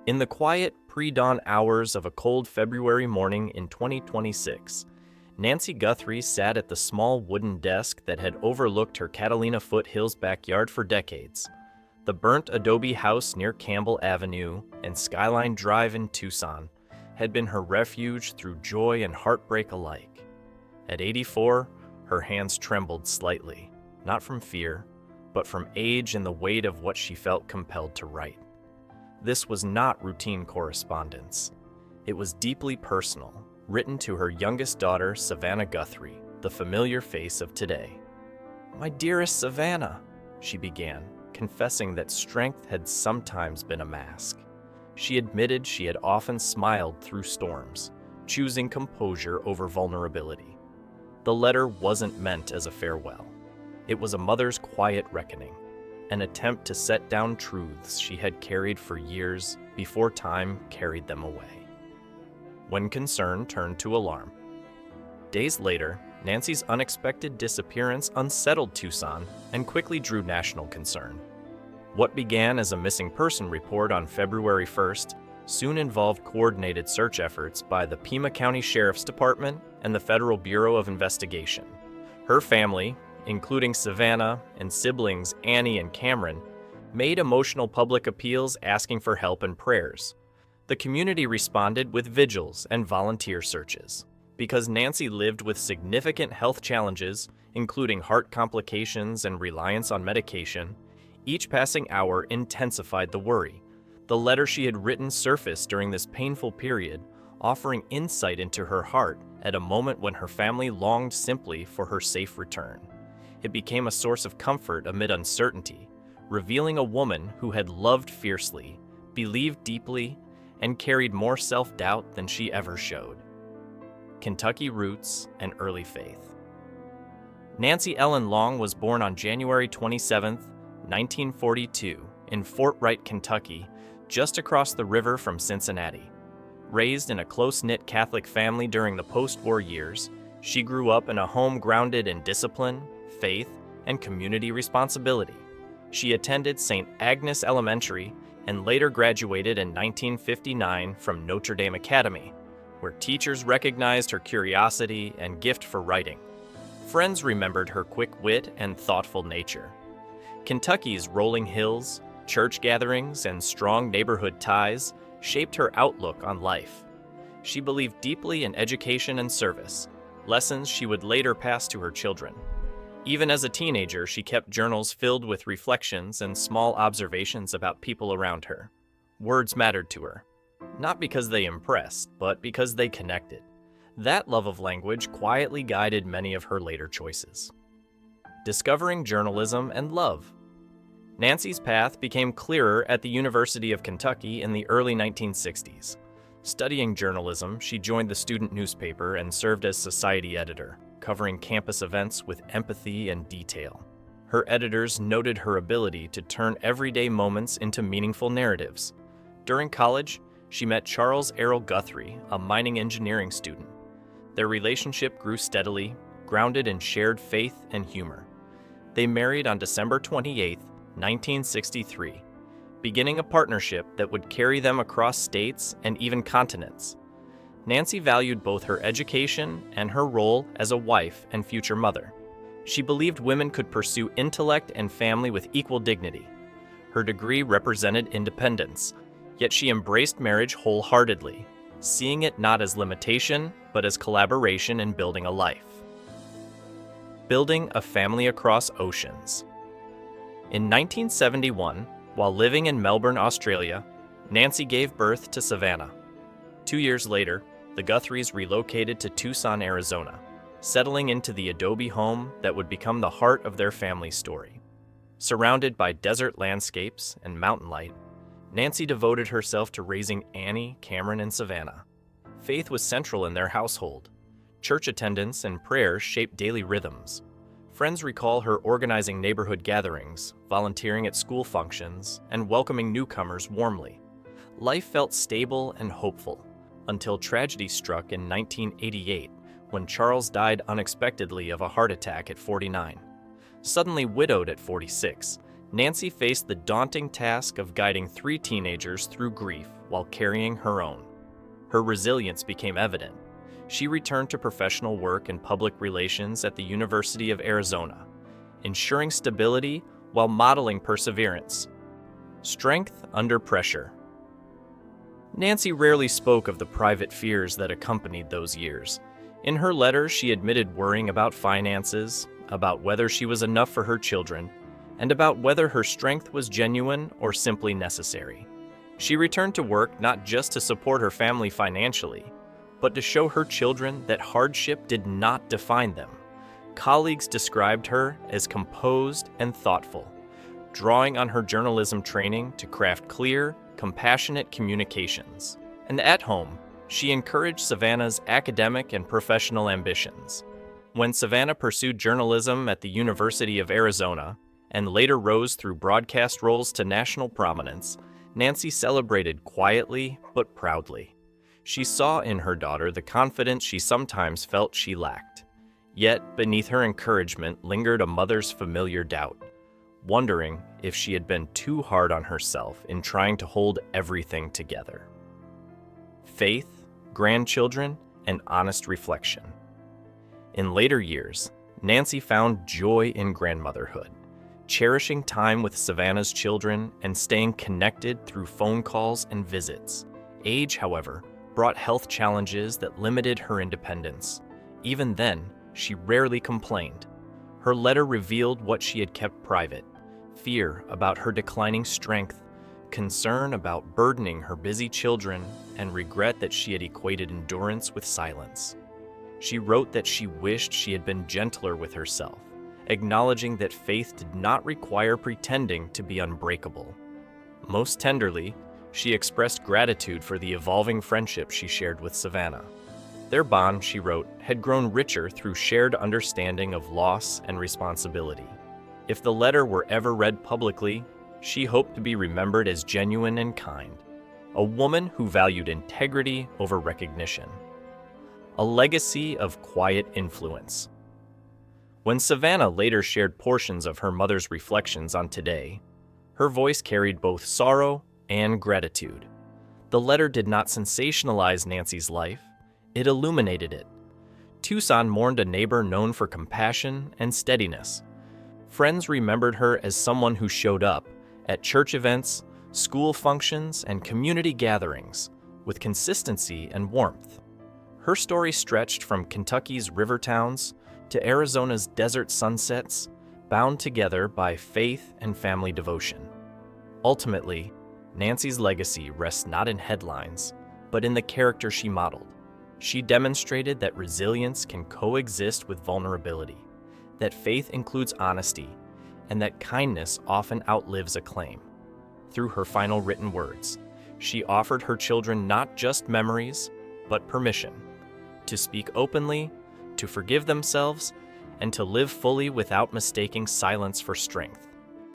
In the quiet, pre-dawn hours of a cold February morning in 2026, Nancy Guthrie sat at the small wooden desk that had overlooked her Catalina Foothills backyard for decades. The burnt adobe house near Campbell Avenue and Skyline Drive in Tucson had been her refuge through joy and heartbreak alike. At 84, her hands trembled slightly, not from fear, but from age and the weight of what she felt compelled to write. This was not routine correspondence. It was deeply personal, written to her youngest daughter, Savannah Guthrie, the familiar face of today. "My dearest Savannah," she began, confessing that strength had sometimes been a mask. She admitted she had often smiled through storms, choosing composure over vulnerability. The letter wasn't meant as a farewell. It was a mother's quiet reckoning, an attempt to set down truths she had carried for years before time carried them away. When concern turned to alarm. Days later, Nancy's unexpected disappearance unsettled Tucson and quickly drew national concern. What began as a missing person report on February 1st soon involved coordinated search efforts by the Pima County Sheriff's Department and the Federal Bureau of Investigation. Her family, including Savannah and siblings Annie and Cameron, made emotional public appeals asking for help and prayers. The community responded with vigils and volunteer searches. Because Nancy lived with significant health challenges, including heart complications and reliance on medication, each passing hour intensified the worry. The letter she had written surfaced during this painful period, offering insight into her heart at a moment when her family longed simply for her safe return. It became a source of comfort amid uncertainty, revealing a woman who had loved fiercely, believed deeply, and carried more self-doubt than she ever showed. Kentucky roots and early faith. Nancy Ellen Long was born on January 27, 1942, in Fort Wright, Kentucky, just across the river from Cincinnati. Raised in a close-knit Catholic family during the post-war years, she grew up in a home grounded in discipline, faith, and community responsibility. She attended St. Agnes Elementary and later graduated in 1959 from Notre Dame Academy, where teachers recognized her curiosity and gift for writing. Friends remembered her quick wit and thoughtful nature. Kentucky's rolling hills, church gatherings, and strong neighborhood ties shaped her outlook on life. She believed deeply in education and service, lessons she would later pass to her children. Even as a teenager, she kept journals filled with reflections and small observations about people around her. Words mattered to her, not because they impressed, but because they connected. That love of language quietly guided many of her later choices. Discovering journalism and love. Nancy's path became clearer at the University of Kentucky in the early 1960s. Studying journalism, she joined the student newspaper and served as society editor, covering campus events with empathy and detail. Her editors noted her ability to turn everyday moments into meaningful narratives. During college, she met Charles Errol Guthrie, a mining engineering student. Their relationship grew steadily, grounded in shared faith and humor. They married on December 28, 1963, beginning a partnership that would carry them across states and even continents. Nancy valued both her education and her role as a wife and future mother. She believed women could pursue intellect and family with equal dignity. Her degree represented independence, yet she embraced marriage wholeheartedly, seeing it not as limitation, but as collaboration in building a life. Building a family across oceans. In 1971, while living in Melbourne, Australia, Nancy gave birth to Savannah. 2 years later, the Guthries relocated to Tucson, Arizona, settling into the adobe home that would become the heart of their family story. Surrounded by desert landscapes and mountain light, Nancy devoted herself to raising Annie, Cameron, and Savannah. Faith was central in their household. Church attendance and prayer shaped daily rhythms. Friends recall her organizing neighborhood gatherings, volunteering at school functions, and welcoming newcomers warmly. Life felt stable and hopeful, until tragedy struck in 1988 when Charles died unexpectedly of a heart attack at 49. Suddenly widowed at 46, Nancy faced the daunting task of guiding 3 teenagers through grief while carrying her own. Her resilience became evident. She returned to professional work in public relations at the University of Arizona, ensuring stability while modeling perseverance. Strength under pressure. Nancy rarely spoke of the private fears that accompanied those years. In her letters, she admitted worrying about finances, about whether she was enough for her children, and about whether her strength was genuine or simply necessary. She returned to work not just to support her family financially, but to show her children that hardship did not define them. Colleagues described her as composed and thoughtful, drawing on her journalism training to craft clear, compassionate communications. And at home, she encouraged Savannah's academic and professional ambitions. When Savannah pursued journalism at the University of Arizona and later rose through broadcast roles to national prominence, Nancy celebrated quietly but proudly. She saw in her daughter the confidence she sometimes felt she lacked. Yet, beneath her encouragement lingered a mother's familiar doubt, wondering if she had been too hard on herself in trying to hold everything together. Faith, grandchildren, and honest reflection. In later years, Nancy found joy in grandmotherhood, cherishing time with Savannah's children and staying connected through phone calls and visits. Age, however, brought health challenges that limited her independence. Even then, she rarely complained. Her letter revealed what she had kept private: fear about her declining strength, concern about burdening her busy children, and regret that she had equated endurance with silence. She wrote that she wished she had been gentler with herself, acknowledging that faith did not require pretending to be unbreakable. Most tenderly, she expressed gratitude for the evolving friendship she shared with Savannah. Their bond, she wrote, had grown richer through shared understanding of loss and responsibility. If the letter were ever read publicly, she hoped to be remembered as genuine and kind, a woman who valued integrity over recognition. A legacy of quiet influence. When Savannah later shared portions of her mother's reflections on Today, her voice carried both sorrow and gratitude. The letter did not sensationalize Nancy's life, it illuminated it. Tucson mourned a neighbor known for compassion and steadiness. Friends remembered her as someone who showed up at church events, school functions, and community gatherings with consistency and warmth. Her story stretched from Kentucky's river towns to Arizona's desert sunsets, bound together by faith and family devotion. Ultimately, Nancy's legacy rests not in headlines, but in the character she modeled. She demonstrated that resilience can coexist with vulnerability, that faith includes honesty, and that kindness often outlives acclaim. Through her final written words, she offered her children not just memories, but permission to speak openly, to forgive themselves, and to live fully without mistaking silence for strength.